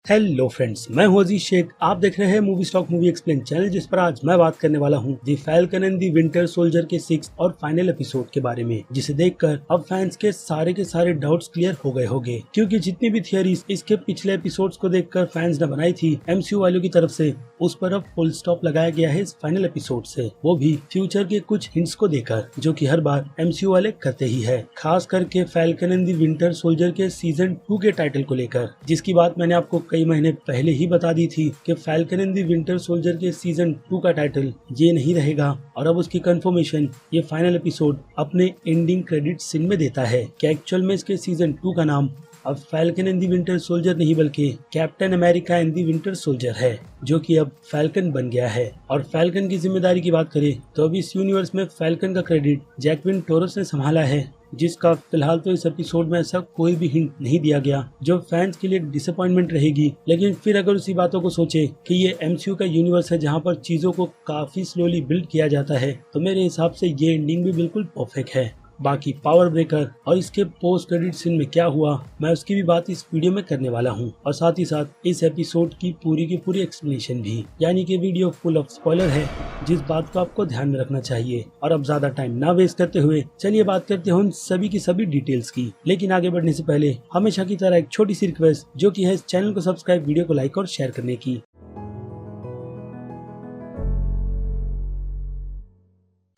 Hello friends, मैं हूं अजीज शेख। आप देख रहे हैं movie stock movie explain channel, जिस पर आज मैं बात करने वाला हूं the Falcon and the Winter Soldier के 6th और फाइनल एपिसोड के बारे में, जिसे देखकर अब फैंस के सारे डाउट्स क्लियर हो गए होंगे। क्योंकि जितनी भी थियरीज इसके पिछले एपिसोड्स को देखकर फैंस ने बनाई थी एमसीयू वालों की तरफ से, उस पर अब फुल स्टॉप लगाया गया है इस फाइनल एपिसोड से, वो भी फ्यूचर के कुछ हिंट्स को देकर, जो कि हर बार एमसीयू वाले करते ही है, खास करके falcon and the Winter Soldier के सीजन 2 के टाइटल को लेकर, जिसकी बात मैंने आपको कई महीने पहले ही बता दी थी कि falcon and the winter Soldier के सीजन 2 का टाइटल ये नहीं रहेगा। और अब उसकी कंफर्मेशन ये फाइनल एपिसोड अपने एंडिंग क्रेडिट सीन में देता है कि एक्चुअल में इसके सीजन 2 का नाम अब falcon and the winter soldier नहीं बल्कि captain America and the winter soldier है, जो कि अब फैल्कन बन गया है। और फैल्कन की जिम्मेदारी की बात करें तो अभी इस यूनिवर्स में फैल्कन का क्रेडिट जैक्विन टोरस ने संभाला है, जिसका फिलहाल तो इस एपिसोड में ऐसा कोई भी हिंट नहीं दिया गया, जो फैंस के लिए डिसअपॉइंटमेंट रहेगी। लेकिन फिर अगर उसी बातों को सोचे कि ये एमसीयू का यूनिवर्स है जहाँ पर चीजों को काफी स्लोली बिल्ड किया जाता है, तो मेरे हिसाब से ये एंडिंग भी बिल्कुल परफेक्ट है। बाकी पावर ब्रेकर और इसके पोस्ट क्रेडिट सीन में क्या हुआ, मैं उसकी भी बात इस वीडियो में करने वाला हूँ, और साथ ही साथ इस एपिसोड की पूरी एक्सप्लेनेशन भी। यानी कि वीडियो फुल ऑफ स्पॉइलर है, जिस बात को आपको ध्यान में रखना चाहिए। और अब ज्यादा टाइम ना वेस्ट करते हुए चलिए बात करते हैं उन सभी की सभी डिटेल्स की। लेकिन आगे बढ़ने से पहले हमेशा की तरह एक छोटी सी रिक्वेस्ट, जो की है इस चैनल को सब्सक्राइब, वीडियो को लाइक और शेयर करने की।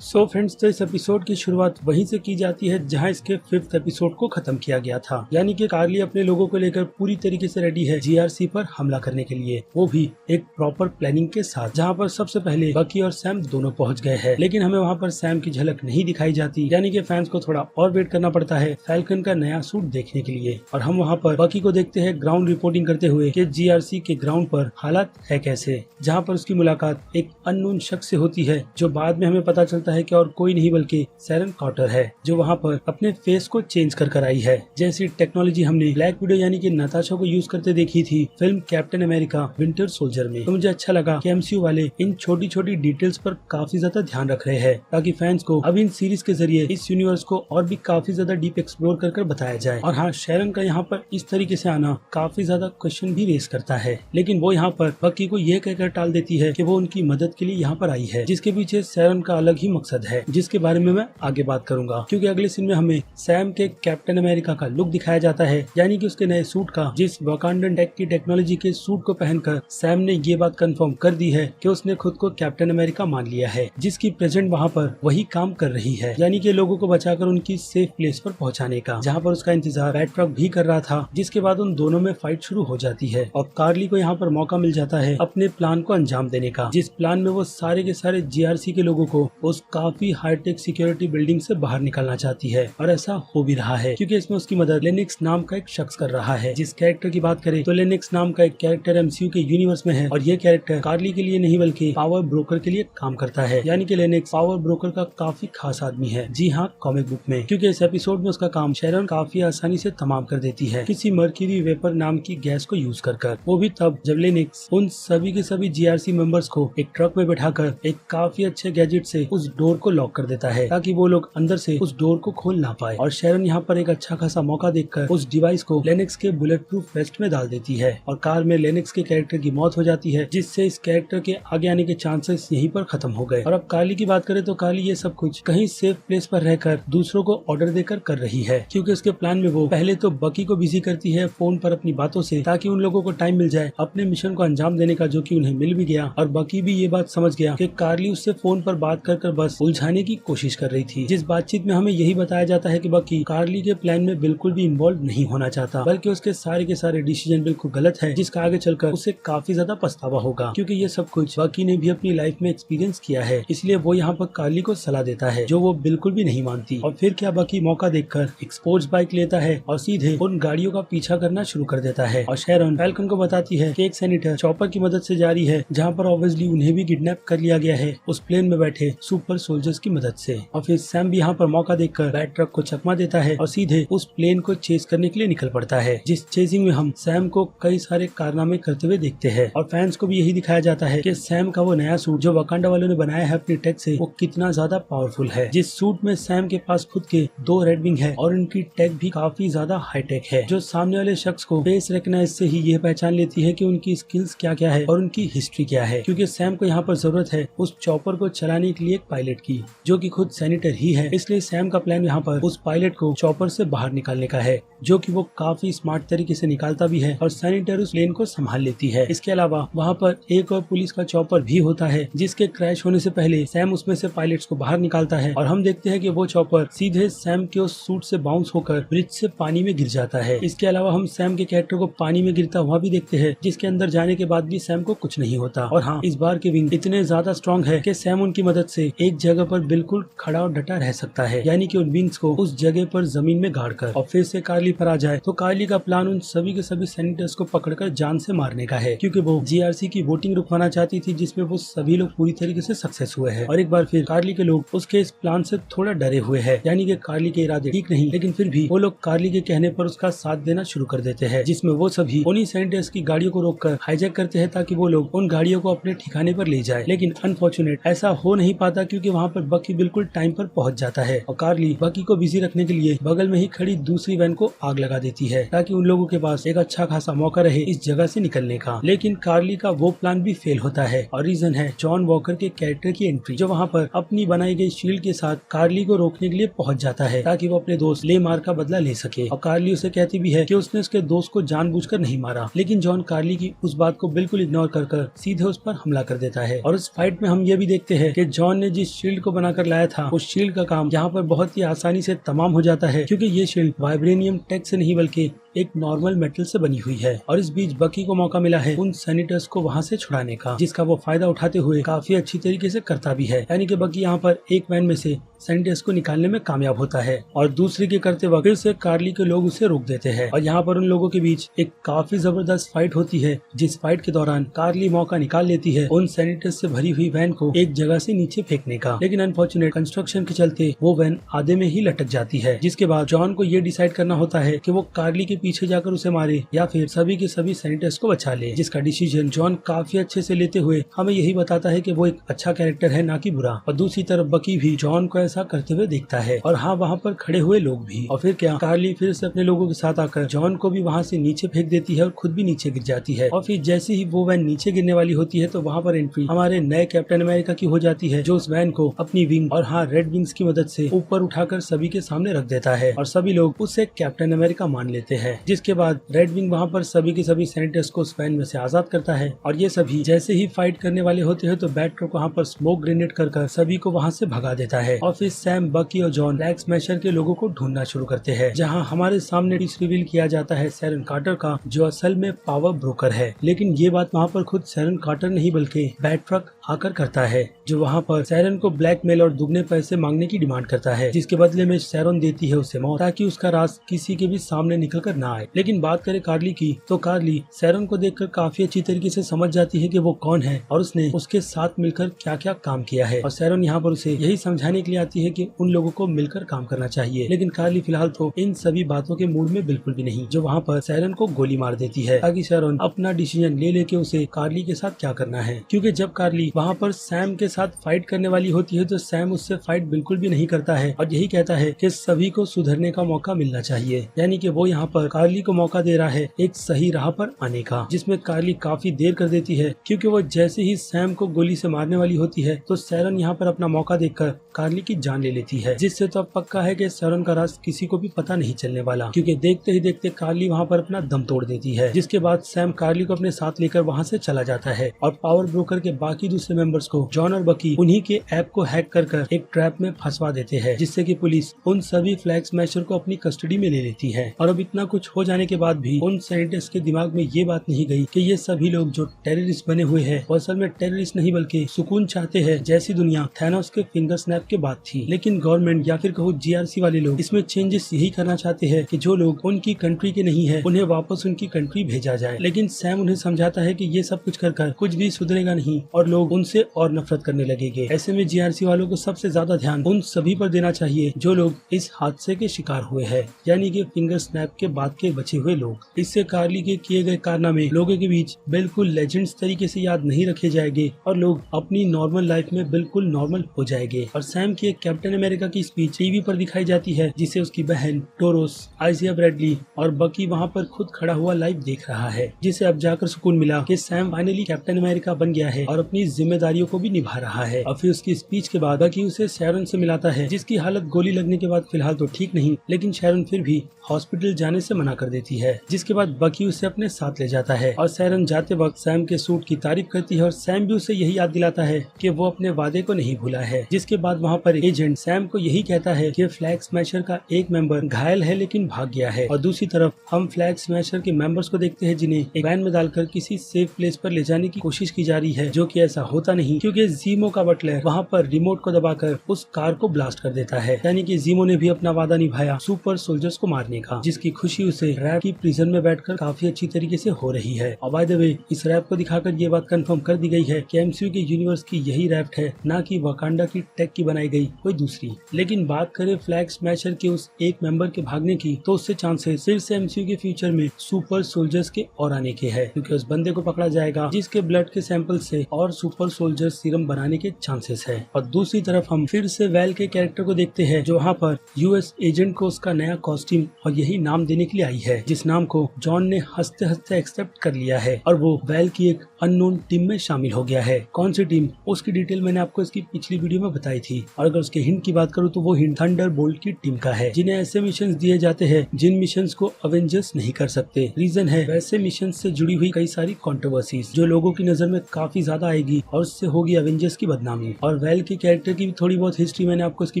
सो फ्रेंड्स, तो इस एपिसोड की शुरुआत वहीं से की जाती है जहां इसके 5th एपिसोड को खत्म किया गया था। यानी कि कार्ली अपने लोगों को लेकर पूरी तरीके से रेडी है जीआरसी पर हमला करने के लिए, वो भी एक प्रॉपर प्लानिंग के साथ, जहां पर सबसे पहले बकी और सैम दोनों पहुंच गए हैं। लेकिन हमें वहां पर सैम की झलक नहीं दिखाई जाती, यानी कि फैंस को थोड़ा और वेट करना पड़ता है फैल्कन का नया सूट देखने के लिए। और हम वहाँ पर बकी को देखते हैं ग्राउंड रिपोर्टिंग करते हुए कि जीआरसी के ग्राउंड पर हालात है कैसे, जहाँ पर उसकी मुलाकात एक अननोन शख्स से होती है, जो बाद में हमें पता चलता है कि और कोई नहीं बल्कि सैरन कॉटर है, जो वहाँ पर अपने फेस को चेंज कर आई है। जैसी टेक्नोलॉजी हमने ब्लैक विडो यानी कि नताशा को यूज करते देखी थी film captain America winter soldier में। तो मुझे अच्छा लगा कि एमसीयू वाले इन छोटी डिटेल्स पर काफी ज्यादा ध्यान रख रहे हैं, ताकि फैंस को अब इन सीरीज के जरिए इस यूनिवर्स को और भी काफी ज्यादा डीप एक्सप्लोर कर बताया जाए। और हाँ, शैरन का यहाँ पर इस तरीके से आना काफी ज्यादा क्वेश्चन भी रेज करता है, लेकिन वो यहाँ पर बकी को यह कहकर टाल देती है कि वो उनकी मदद के लिए यहाँ पर आई है, जिसके पीछे शैरन का अलग ही मकसद है, जिसके बारे में मैं आगे बात करूंगा। क्योंकि अगले सीन में हमें सैम के कैप्टन अमेरिका का लुक दिखाया जाता है, यानी कि उसके नए सूट का, जिस वकांडन टेक की टेक्नोलॉजी के सूट को पहनकर सैम ने ये बात कंफर्म कर दी है कि उसने खुद को कैप्टन अमेरिका मान लिया है, जिसकी प्रेजेंट वहाँ पर वही काम कर रही है, यानी कि लोगों को बचाकर उनकी सेफ प्लेस पर पहुँचाने का, जहाँ पर उसका इंतजार बैट ट्रक भी कर रहा था। जिसके बाद उन दोनों में फाइट शुरू हो जाती है और कार्ली को यहाँ पर मौका मिल जाता है अपने प्लान को अंजाम देने का, जिस प्लान में वो सारे के सारे जीआरसी के लोगों को उस काफी हाईटेक सिक्योरिटी बिल्डिंग से बाहर निकालना चाहती है। और ऐसा हो भी रहा है, क्योंकि इसमें उसकी मदद लेनिक्स नाम का एक शख्स कर रहा है। जिस कैरेक्टर की बात करें तो लेनिक्स नाम का एक कैरेक्टर एमसीयू के यूनिवर्स में है, और ये कैरेक्टर कार्ली के लिए नहीं बल्कि पावर ब्रोकर के लिए काम करता है। यानी कि लेनिक्स पावर ब्रोकर का काफी खास आदमी है, जी हाँ, कॉमिक बुक में। क्योंकि इस एपिसोड में उसका काम शैरन काफी आसानी से तमाम कर देती है, किसी मर्क्यूरी वेपर नाम की गैस को यूज कर, वो भी तब जब लेनिक्स उन सभी के सभी जीआरसी मेंबर्स को एक ट्रक में बैठाकर एक काफी अच्छे गैजेट से उस डोर को लॉक कर देता है, ताकि वो लोग अंदर से उस डोर को खोल ना पाए। और शैरन यहाँ पर एक अच्छा खासा मौका देखकर उस डिवाइस को लेनिक्स के बुलेट प्रूफ वेस्ट में डाल देती है, और कार में लेनिक्स के कैरेक्टर की मौत हो जाती है, जिससे इस कैरेक्टर के आगे आने के चांसेस यहीं पर खत्म हो गए। और अब कार्ली की बात करें तो कार्ली ये सब कुछ कहीं सेफ प्लेस पर रहकर दूसरों को ऑर्डर देकर कर रही है, क्योंकि उसके प्लान में वो पहले तो बकी को बिजी करती है फोन पर अपनी बातों से, ताकि उन लोगों को टाइम मिल जाए अपने मिशन को अंजाम देने का, जो कि उन्हें मिल भी गया। और बकी भी ये बात समझ गया कि कार्ली उससे फोन पर बात कर बस उलझाने की कोशिश कर रही थी। जिस बातचीत में हमें यही बताया जाता है कि बकी कार्ली के प्लान में बिल्कुल भी इन्वॉल्व नहीं होना चाहता, बल्कि उसके सारे के सारे डिसीजन बिल्कुल गलत है, जिसका आगे चलकर उसे काफी ज्यादा पछतावा होगा। क्योंकि ये सब कुछ बकी ने भी अपनी लाइफ में एक्सपीरियंस किया है, इसलिए वो यहाँ पर कार्ली को सलाह देता है, जो वो बिल्कुल भी नहीं मानती। और फिर क्या, बकी मौका देखकर एक स्पोर्ट्स बाइक लेता है और सीधे उन गाड़ियों का पीछा करना शुरू कर देता है। और शैरन फैल्कन को बताती है कि एक सेनेटर चॉपर की मदद से जा रही है, जहाँ पर ऑब्वियसली उन्हें भी किडनैप कर लिया गया है, उस प्लेन में बैठे सुपर सोल्जर्स की मदद से। और फिर सैम भी यहाँ पर मौका देखकर बैट ट्रक को चकमा देता है और सीधे उस प्लेन को चेस करने के लिए निकल पड़ता है, जिस चेजिंग में हम सैम को कई सारे कारनामे करते हुए देखते हैं। और फैंस को भी यही दिखाया जाता है कि सैम का वो नया सूट जो वकांडा वालों ने बनाया है अपनी टेक से, वो कितना ज्यादा पावरफुल है। जिस सूट में सैम के पास खुद के 2 रेड विंग है और उनकी टेक भी काफी ज्यादा हाईटेक है, जो सामने वाले शख्स को फेस रिकॉग्नाइज से ही यह पहचान लेती है कि उनकी स्किल्स क्या क्या है और उनकी हिस्ट्री क्या है। क्योंकि सैम को यहाँ पर जरूरत है उस चॉपर को चलाने के लिए एक पायलट की, जो कि खुद सेनेटर ही है। इसलिए सैम का प्लान यहाँ पर उस पायलट को चॉपर से बाहर निकालने का है, जो कि वो काफी स्मार्ट तरीके से निकालता भी है और सेनेटर उस प्लेन को संभाल लेती है। इसके अलावा वहाँ पर एक और पुलिस का चॉपर भी होता है, जिसके क्रैश होने से पहले सैम उसमें से पायलट्स को बाहर निकालता है और हम देखते हैं कि वो चॉपर सीधे सैम के उस सूट से बाउंस होकर ब्रिज से पानी में गिर जाता है। इसके अलावा हम सैम के कैरेक्टर को पानी में गिरता हुआ भी देखते हैं, जिसके अंदर जाने के बाद भी सैम को कुछ नहीं होता। और हाँ, इस बार के विंग इतने ज्यादा स्ट्रॉन्ग है कि सैम उनकी मदद से एक जगह पर बिल्कुल खड़ा और डटा रह सकता है, यानी कि उन विंग्स को उस जगह पर जमीन में गाड़ कर। और फिर से कार्ली पर आ जाए तो कार्ली का प्लान उन सभी के सभी सेनेटर्स को पकड़कर जान से मारने का है, क्योंकि वो जीआरसी की वोटिंग रुकवाना चाहती थी, जिसमें वो सभी लोग पूरी तरीके से सक्सेस हुए हैं। और एक बार फिर कार्ली के लोग उसके इस प्लान से थोड़ा डरे हुए हैं, यानी कि कार्ली के इरादे ठीक नहीं, लेकिन फिर भी वो लोग कार्ली के कहने पर उसका साथ देना शुरू कर देते हैं, जिसमें वो सभी उन्हीं सेनेटर्स की गाड़ियों को रोककर हाईजैक करते हैं ताकि वो लोग उन गाड़ियों को अपने ठिकाने पर ले जाए। लेकिन अनफॉर्चुनेट ऐसा हो नहीं पाता, क्योंकि वहाँ पर बकी बिल्कुल टाइम पर पहुँच जाता है और कार्ली बकी को बिजी रखने के लिए बगल में ही खड़ी दूसरी वैन को आग लगा देती है, ताकि उन लोगों के पास एक अच्छा खासा मौका रहे इस जगह से निकलने का। लेकिन कार्ली का वो प्लान भी फेल होता है और रीजन है जॉन वॉकर के कैरेक्टर की एंट्री, जो वहाँ पर अपनी बनाई गई शील्ड के साथ कार्ली को रोकने के लिए पहुँच जाता है, ताकि वो अपने दोस्त ले मार का बदला ले सके। और कार्ली उसे कहती भी है कि उसने उसके दोस्त को जानबूझकर नहीं मारा, लेकिन जॉन कार्ली की उस बात को बिल्कुल इग्नोर कर सीधे उस पर हमला कर देता है। और उस फाइट में हम ये भी देखते हैं कि जॉन ने जिस शील्ड को बनाकर लाया था, उस शील्ड का काम यहाँ पर बहुत ही आसानी से तमाम हो जाता है, क्योंकि ये शील्ड वाइब्रेनियम टेक से नहीं बल्कि एक नॉर्मल मेटल से बनी हुई है। और इस बीच बकी को मौका मिला है उन सेनेटर्स को वहाँ से छुड़ाने का, जिसका वो फायदा उठाते हुए काफी अच्छी तरीके से करता भी है। यानी कि बकी यहाँ पर एक वैन में से सेनेटर्स को निकालने में कामयाब होता है और दूसरे के करते वक्त फिर से कार्ली के लोग उसे रोक देते हैं। और यहाँ पर उन लोगों के बीच एक काफी जबरदस्त फाइट होती है, जिस फाइट के दौरान कार्ली मौका निकाल लेती है उन सेनेटर्स से भरी हुई वैन को एक जगह से नीचे फेंकने का। लेकिन अनफॉर्चुनेट कंस्ट्रक्शन के चलते वो वैन आधे में ही लटक जाती है, जिसके बाद जॉन को ये डिसाइड करना होता है कि वो कार्ली के पीछे जाकर उसे मारे या फिर सभी के सभी सेनेटर्स को बचा ले, जिसका डिसीजन जॉन काफी अच्छे से लेते हुए हमें यही बताता है कि वो एक अच्छा कैरेक्टर है, ना कि बुरा। और दूसरी तरफ बकी भी जॉन को ऐसा करते हुए देखता है, और हाँ, वहाँ पर खड़े हुए लोग भी। और फिर क्या, कार्ली फिर से अपने लोगों के साथ आकर जॉन को भी वहाँ से नीचे फेंक देती है और खुद भी नीचे गिर जाती है। और फिर जैसे ही वो वैन नीचे गिरने वाली होती है तो वहाँ पर एंट्री हमारे नए कैप्टन अमेरिका की हो जाती है, जो उस वैन को अपनी विंग और हाँ रेड विंग्स की मदद से ऊपर उठाकर सभी के सामने रख देता है और सभी लोग उसे कैप्टन अमेरिका मान लेते हैं। जिसके बाद रेड विंग वहाँ पर सभी के सभी सेनेटर्स को उस वैन में से आजाद करता है और ये सभी जैसे ही फाइट करने वाले होते हैं तो बैट ट्रक वहाँ पर स्मोक ग्रेनेड कर सभी को वहाँ से भगा देता है। और फिर सैम, बकी और जॉन फ्लैग स्मैशर के लोगों को ढूंढना शुरू करते हैं, जहाँ हमारे सामने रिवील किया जाता है सैरन कार्टर का, जो असल में पावर ब्रोकर है। लेकिन ये बात वहाँ पर खुद सैरन कार्टर नहीं बल्कि बैट ट्रक आकर करता है, जो वहाँ पर सैरन को ब्लैकमेल और दुगने पैसे मांगने की डिमांड करता है, जिसके बदले में सैरन देती है उसे मौत, ताकि उसका राज किसी के भी सामने निकल कर ना आए। लेकिन बात करें कार्ली की, तो कार्ली सैरन को देखकर काफी अच्छी तरीके से समझ जाती है कि वो कौन है और उसने उसके साथ मिलकर क्या क्या काम किया है। और सैरन यहाँ पर उसे यही समझाने के लिए आती है कि उन लोगों को मिलकर काम करना चाहिए। लेकिन कार्ली फिलहाल तो इन सभी बातों के मूड में बिल्कुल भी नहीं, जो वहाँ पर सैरन को गोली मार देती है, ताकि सैरन अपना डिसीजन ले लेके उसे कार्ली के साथ क्या करना है। क्योंकि जब कार्ली वहाँ पर सैम के साथ फाइट करने वाली होती है तो सैम उससे फाइट बिल्कुल भी नहीं करता है और यही कहता है कि सभी को सुधरने का मौका मिलना चाहिए। यानी कि वो यहाँ पर कार्ली को मौका दे रहा है एक सही राह पर आने का, जिसमें कार्ली काफी देर कर देती है, क्योंकि वो जैसे ही सैम को गोली से मारने वाली होती है तो सैरन यहाँ पर अपना मौका देखकर कार्ली की जान ले लेती है, जिससे तो अब पक्का है कि सैरन का राज किसी को भी पता नहीं चलने वाला, क्योंकि देखते ही देखते कार्ली वहाँ पर अपना दम तोड़ देती है। जिसके बाद सैम कार्ली को अपने साथ लेकर वहाँ से चला जाता है और पावर ब्रोकर के बाकी दूसरे मेंबर्स को जॉन और बकी उन्हीं के ऐप को हैक कर एक ट्रैप में फंसवा देते हैं, जिससे कि पुलिस उन सभी फ्लैग स्मैशर को अपनी कस्टडी में ले लेती है। और अब इतना कुछ हो जाने के बाद भी उन सेनेटर्स के दिमाग में ये बात नहीं गई कि ये सभी लोग जो टेररिस्ट बने हुए हैं वो असल में टेररिस्ट नहीं बल्कि सुकून चाहते हैं, जैसी दुनिया थैनोस के फिंगर स्नैप के बाद थी। लेकिन गवर्नमेंट या फिर कहूँ जीआरसी वाले लोग इसमें चेंजेस यही करना चाहते हैं कि जो लोग उनकी कंट्री के नहीं है उन्हें वापस उनकी कंट्री भेजा जाए। लेकिन सैम उन्हें समझाता है कि ये सब कुछ कर कुछ भी सुधरेगा नहीं और लोग उनसे और नफरत करने लगेंगे। ऐसे में जीआरसी वालों को सबसे ज्यादा ध्यान उन सभी पर देना चाहिए जो लोग इस हादसे के शिकार हुए हैं, यानी कि फिंगर स्नैप के बाद के बचे हुए लोग। इससे कार्ली के किए गए कारनामे लोगों के बीच बिल्कुल लेजेंड्स तरीके से याद नहीं रखे जाएंगे और लोग अपनी नॉर्मल लाइफ में बिल्कुल नॉर्मल हो जाएंगे। और सैम की एक कैप्टन अमेरिका की स्पीच टीवी पर दिखाई जाती है, जिसे उसकी बहन टोरोस, आइजिया ब्रैडली और बकी वहाँ पर खुद खड़ा हुआ लाइव देख रहा है, जिसे अब जाकर सुकून मिला कि सैम फाइनली कैप्टन अमेरिका बन गया है और अपनी जिम्मेदारियों को भी निभा रहा है। और फिर उसकी स्पीच के बाद बकी उसे शैरन से मिलाता है, जिसकी हालत गोली लगने के बाद फिलहाल तो ठीक नहीं, लेकिन शैरन फिर भी हॉस्पिटल जाने से मना कर देती है। जिसके बाद बकी उसे अपने साथ ले जाता है और शैरन जाते वक्त सैम के सूट की तारीफ करती है और सैम भी उसे यही याद दिलाता है कि वो अपने वादे को नहीं भूला है। जिसके बाद वहाँ पर एजेंट सैम को यही कहता है कि फ्लैग स्मैशर का एक मेंबर घायल है लेकिन भाग गया है। और दूसरी तरफ हम फ्लैग स्मैशर के मेंबर्स को देखते हैं, जिन्हें एक वैन में डालकर किसी सेफ प्लेस पर ले जाने की कोशिश की जा रही है, जो कि ऐसा होता नहीं, क्योंकि जीमो का बटलर वहाँ पर रिमोट को दबाकर उस कार को ब्लास्ट कर देता है। यानी कि जीमो ने भी अपना वादा निभाया सुपर सोल्जर्स को मारने का, जिसकी खुशी उसे रैप की प्रिजन में बैठकर काफी अच्छी तरीके से हो रही है। और बाय द वे इस रैप को दिखाकर ये बात कंफर्म कर दी गई है कि एमसीयू के यूनिवर्स की यही रैफ्ट है, ना कि वकांडा की टेक की बनाई गई कोई दूसरी। लेकिन बात करें फ्लैग स्मैशर के उस एक मेंबर के भागने की, तो उससे चांसेस फिर से एमसीयू के फ्यूचर में सुपर सोल्जर्स के और आने के हैं, क्योंकि उस बंदे को पकड़ा जाएगा जिसके ब्लड के सैंपल से और सुपर सोल्जर सीरम बनाने के चांसेस है। और दूसरी तरफ हम फिर से वेल के कैरेक्टर को देखते हैं, जो वहाँ पर यूएस एजेंट को उसका नया कॉस्ट्यूम और यही नाम देने के लिए आई है, जिस नाम को जॉन ने हंसते हंसते एक्सेप्ट कर लिया है और वो वेल की एक अननोन टीम में शामिल हो गया है। कौन सी टीम, उसकी डिटेल मैंने आपको इसकी पिछली वीडियो में बताई थी। और अगर उसके हिंट की बात करूँ तो वो हिंट थंडरबोल्ट की टीम का है, जिन्हें ऐसे मिशन दिए जाते हैं जिन मिशन को अवेंजर्स नहीं कर सकते। रीजन है वैसे मिशन से जुड़ी हुई कई सारी कंट्रोवर्सीज जो लोगों की नजर में काफी ज्यादा आएगी और उससे होगी अवेंजर्स की बदनामी। और वेल के कैरेक्टर की भी थोड़ी बहुत हिस्ट्री मैंने आपको इसकी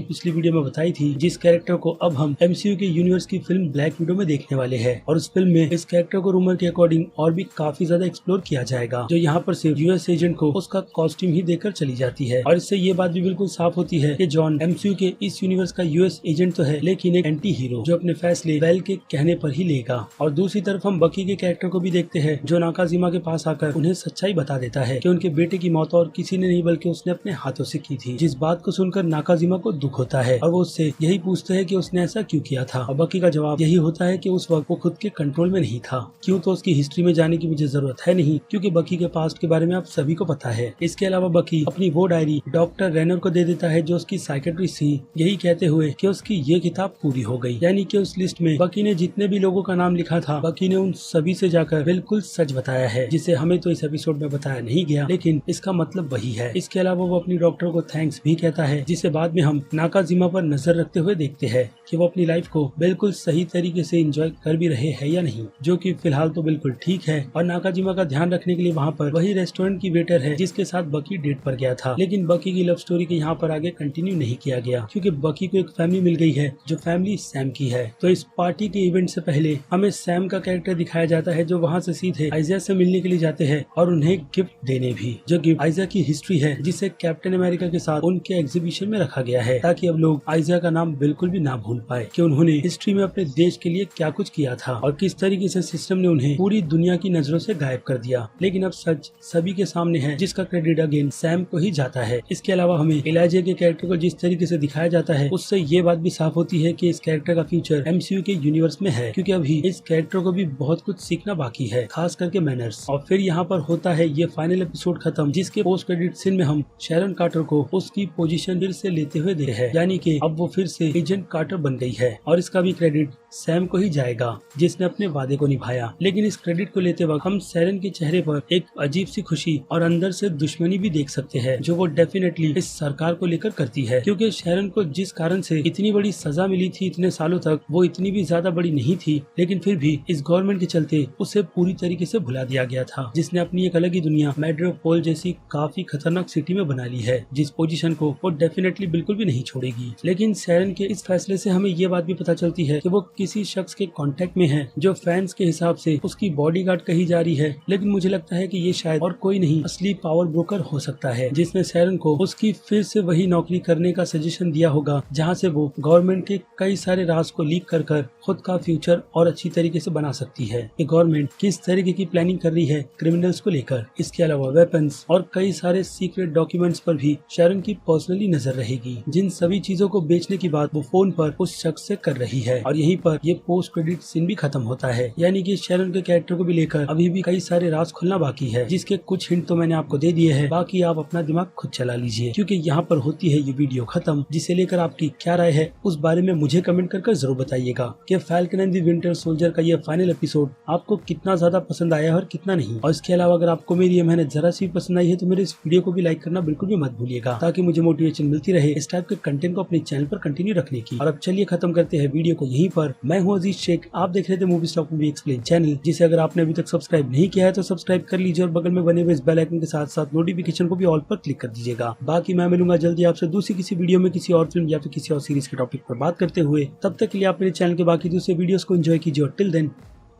पिछली वीडियो में बताई थी, जिस कैरेक्टर को अब हम एमसीयू के यूनिवर्स की फिल्म ब्लैक विडो में देखने वाले हैं। और उस फिल्म में इस कैरेक्टर को रूमर के अकॉर्डिंग और भी काफी ज्यादा एक्सप्लोर किया जाएगा, जो यहाँ पर सिर्फ यूएस एजेंट को उसका कॉस्ट्यूम ही देकर चली जाती है। और इससे ये बात भी बिल्कुल साफ होती है कि जॉन एमसीयू के इस यूनिवर्स का यूएस एजेंट तो है, लेकिन एक एंटी हीरो जो अपने फैसले वेल के कहने पर ही लेगा। और दूसरी तरफ हम बकी के कैरेक्टर को भी देखते हैं, जो नाकाजिमा के पास आकर उन्हें सच्चाई बता देता है कि उनके बेटे की मौत और किसी ने नहीं बल्कि उसने अपने हाथों से की थी। जिस बात को सुनकर नाकाजिमा को दुख होता है और वो उससे यही पूछते हैं कि उसने ऐसा क्यों किया था। और बकी का जवाब यही होता है कि उस वक्त वो खुद के कंट्रोल में नहीं था। क्यों, तो उसकी हिस्ट्री में जाने की मुझे जरूरत है नहीं, क्योंकि बकी के पास्ट के बारे में आप सभी को पता है। इसके अलावा बकी अपनी वो डायरी डॉक्टर रेनर को दे देता है जो उसकी साइकेट्रिस्ट थी, यही कहते हुए कि उसकी ये किताब पूरी हो गई। यानी कि उस लिस्ट में बकी ने जितने भी लोगों का नाम लिखा था, बकी ने उन सभी से जाकर बिल्कुल सच बताया है, जिसे हमें तो इस एपिसोड में बताया नहीं गया, लेकिन इसका मतलब वही है। इसके अलावा वो अपनी डॉक्टर को थैंक्स भी कहता है, जिसे बाद में हम नाकाजिमा पर नजर रखते हुए देखते हैं कि वो अपनी लाइफ को बिल्कुल सही तरीके से एंजॉय कर भी रहे हैं या नहीं, जो कि फिलहाल तो बिल्कुल ठीक है। और नाकाजिमा का ध्यान रखने के लिए वहाँ पर वही रेस्टोरेंट की वेटर है जिसके साथ बकी डेट पर गया था। लेकिन बकी की लव स्टोरी के यहाँ पर आगे कंटिन्यू नहीं किया गया, क्योंकि बकी को एक फैमिली मिल गई है जो फैमिली सैम की है। तो इस पार्टी के इवेंट से पहले हमें सैम का कैरेक्टर दिखाया जाता है, जो वहाँ से सीधे आइजिया से मिलने के लिए जाते हैं और उन्हें गिफ्ट देने भी, जो गिफ्ट आइजिया की हिस्ट्री है, जिसे कैप्टन अमेरिका के साथ उनके एग्जीबिशन में रखा गया है, ताकि अब लोग आइजिया का नाम बिल्कुल भी ना भूल पाए कि उन्होंने हिस्ट्री में अपने देश के लिए क्या कुछ किया था और किस तरीके से सिस्टम ने उन्हें पूरी दुनिया की नजरों से गायब कर दिया। लेकिन अब सच सभी के सामने है, जिसका क्रेडिट अगेन सैम को ही जाता है। इसके अलावा हमें इलाइजा के कैरेक्टर को जिस तरीके से दिखाया जाता है, उससे ये बात भी साफ होती है कि इस कैरेक्टर का फ्यूचर एमसीयू के यूनिवर्स में है, क्योंकि अभी इस कैरेक्टर को भी बहुत कुछ सीखना बाकी है, खास करके मैनर्स। और फिर यहाँ पर होता है ये फाइनल एपिसोड खत्म, जिसके पोस्ट क्रेडिट सीन में हम शैरन कार्टर को उसकी पोजीशन फिर से लेते हुए देखते हैं, यानी कि अब वो फिर से एजेंट कार्टर बन गई है। और इसका भी क्रेडिट सैम को ही जाएगा, जिसने अपने वादे को निभाया। लेकिन इस क्रेडिट को लेते वक्त हम शैरन के चेहरे पर एक अजीब सी खुशी और अंदर से दुश्मनी भी देख सकते हैं, जो वो डेफिनेटली इस सरकार को लेकर करती है, क्योंकि शैरन को जिस कारण से इतनी बड़ी सजा मिली थी इतने सालों तक, वो इतनी भी ज्यादा बड़ी नहीं थी, लेकिन फिर भी इस गवर्नमेंट के चलते उसे पूरी तरीके से भुला दिया गया था, जिसने अपनी एक अलग ही दुनिया मेट्रोपोल जैसी काफी खतरनाक सिटी में बना ली है, जिस पोजीशन को वो डेफिनेटली बिल्कुल भी नहीं छोड़ेगी। लेकिन शैरन के इस फैसले से हमें ये बात भी पता चलती है कि वो किसी शख्स के कांटेक्ट में है जो फैंस के हिसाब से उसकी बॉडीगार्ड कही जा रही है, लेकिन मुझे लगता है कि ये शायद और कोई नहीं असली पावर ब्रोकर हो सकता है जिसने सैरन को उसकी फिर से वही नौकरी करने का सजेशन दिया होगा जहाँ से वो गवर्नमेंट के कई सारे राज को लीक कर खुद का फ्यूचर और अच्छी तरीके से बना सकती है। ये गवर्नमेंट किस तरीके की प्लानिंग कर रही है क्रिमिनल्स को लेकर। इसके अलावा वेपन्स और कई सारे सीक्रेट डॉक्यूमेंट्स पर भी सैरन की पर्सनली नजर रहेगी। जिन सभी चीजों को बेचने की बात वो फोन पर उस शख्स से कर रही है। और यहीं पर ये पोस्ट क्रेडिट सीन भी खत्म होता है, यानी कि सैरन के कैरेक्टर को भी लेकर अभी भी कई सारे राज खुलना बाकी है, जिसके कुछ हिंट तो मैंने आपको दे दिए हैं। बाकी आप अपना दिमाग खुद चला लीजिए, क्योंकि यहाँ पर होती है ये वीडियो खत्म। जिसे लेकर आपकी क्या राय है उस बारे में मुझे कमेंट कर जरूर बताइएगा कि falcon and the winter soldier का ये फाइनल एपिसोड आपको कितना ज्यादा पसंद आया है और कितना नहीं। और इसके अलावा अगर आपको मेरी ये मेहनत जरा सी पसंद आई है तो मेरे इस वीडियो को भी लाइक करना बिल्कुल भी मत भूलिएगा, ताकि मुझे मोटिवेशन मिलती रहे इस टाइप के कंटेंट को अपने चैनल पर कंटिन्यू रखने की। और अब चलिए खत्म करते हैं वीडियो को यहीं पर। मैं हूँ अजीज शेख, आप देख रहे थे movie stock movie explain channel, जिसे अगर आपने अभी तक सब्सक्राइब नहीं किया है तो सब्सक्राइब कर लीजिए और बगल में बने हुए इस बेल आइकन के साथ साथ नोटिफिकेशन को भी ऑल पर क्लिक कर दीजिएगा। बाकी मैं मिलूंगा जल्दी आपसे दूसरी किसी वीडियो में किसी और फिल्म या फिर किसी और सीरीज के टॉपिक पर बात करते हुए। तब तक के लिए आप मेरे चैनल के बाकी दूसरे वीडियोस को एंजॉय कीजिए और टिल देन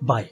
बाय।